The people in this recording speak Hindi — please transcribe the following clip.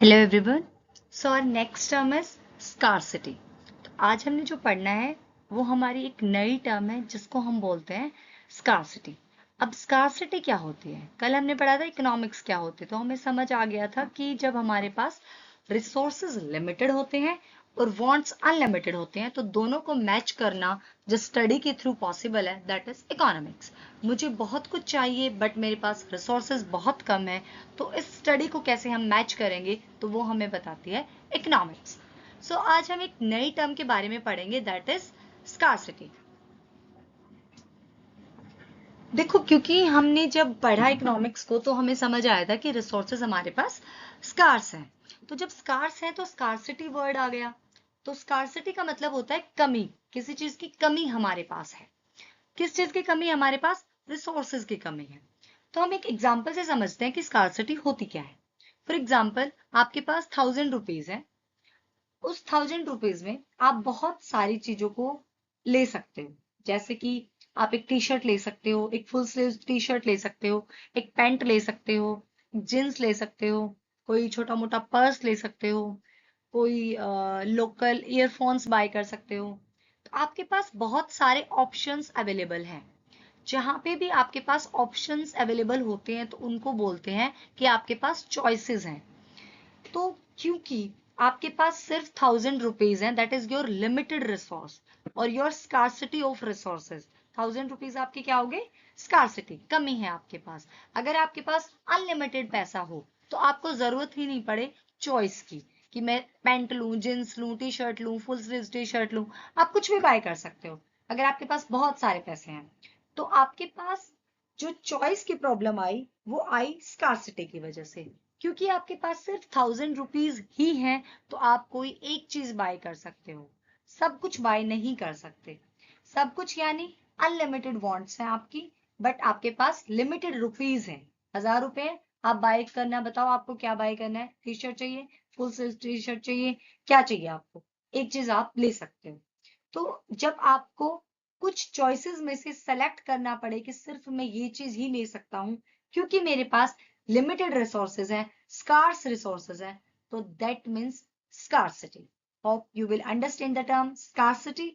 Hello everyone. So our next term is scarcity. तो आज हमने जो पढ़ना है वो हमारी एक नई टर्म है जिसको हम बोलते हैं स्कार्सिटी। अब स्कार्सिटी क्या होती है? कल हमने पढ़ा था इकोनॉमिक्स क्या होती है, तो हमें समझ आ गया था कि जब हमारे पास रिसोर्सेज लिमिटेड होते हैं और वांट्स अनलिमिटेड होते हैं तो दोनों को मैच करना जो स्टडी के थ्रू पॉसिबल है दैट इज इकोनॉमिक्स। मुझे बहुत कुछ चाहिए बट मेरे पास रिसोर्सेज बहुत कम है, तो इस स्टडी को कैसे हम मैच करेंगे तो वो हमें बताती है इकोनॉमिक्स। सो आज हम एक नई टर्म के बारे में पढ़ेंगे दैट इज स्कार्सिटी। देखो, क्योंकि हमने जब पढ़ा इकोनॉमिक्स को तो हमें समझ आया था कि रिसोर्सेज हमारे पास स्कार्स हैं। तो जब स्कार्स हैं तो स्कार्सिटी वर्ड आ गया। तो स्कार्सिटी का मतलब होता है कमी, किसी चीज की कमी हमारे पास है। किस चीज की कमी हमारे पास? रिसोर्सेज की कमी है। तो हम एक एग्जाम्पल से समझते हैं कि स्कार्सिटी होती क्या है। फॉर एग्जाम्पल, आपके पास 1000 रुपीज है। उस 1000 रुपीज में आप बहुत सारी चीजों को ले सकते हो। जैसे कि आप एक टी शर्ट ले सकते हो, एक फुल स्लीव टी शर्ट ले सकते हो, एक पैंट ले सकते हो, जींस ले सकते हो, कोई छोटा मोटा पर्स ले सकते हो, कोई लोकल ईयरफोन्स बाय कर सकते हो। तो आपके पास बहुत सारे ऑप्शंस अवेलेबल हैं। जहां पे भी आपके पास ऑप्शंस अवेलेबल होते हैं तो उनको बोलते हैं कि आपके पास चॉइसेस हैं। तो क्योंकि आपके पास सिर्फ 1000 रुपीज है, that is your limited resource और your scarcity of resources. 1000 rupees आपके क्या हो गए? स्कार्सिटी, कमी है आपके पास। अगर आपके पास अनलिमिटेड पैसा हो तो आपको जरूरत ही नहीं पड़े चॉइस की कि मैं पैंट लूं, जींस लूं, टी शर्ट लूं, फुल स्लीव टी शर्ट लूं। आप कुछ भी बाय कर सकते हो अगर आपके पास बहुत सारे पैसे हैं। तो आपके पास जो चॉइस की प्रॉब्लम आई वो आई स्कार्सिटी की वजह से। क्योंकि आपके पास सिर्फ 1000 रुपीज ही हैं तो आप कोई एक चीज बाय कर सकते हो, सब कुछ बाय नहीं कर सकते। सब कुछ यानी अनलिमिटेड वांट्स हैं आपकी, बट आपके पास लिमिटेड रुपीज हैं। 1000 रुपए आप बाय करना, बताओ आपको क्या बाय करना है? टी शर्ट चाहिए, फुल स्लीव टी शर्ट चाहिए, क्या चाहिए आपको? एक चीज आप ले सकते हो। तो जब आपको कुछ चॉइसेस में से सेलेक्ट करना पड़े कि सिर्फ मैं ये चीज ही ले सकता हूं क्योंकि मेरे पास लिमिटेड रिसोर्सेज हैं, स्कार्स रिसोर्सेज हैं, तो that means scarcity. Hope you will understand the term scarcity.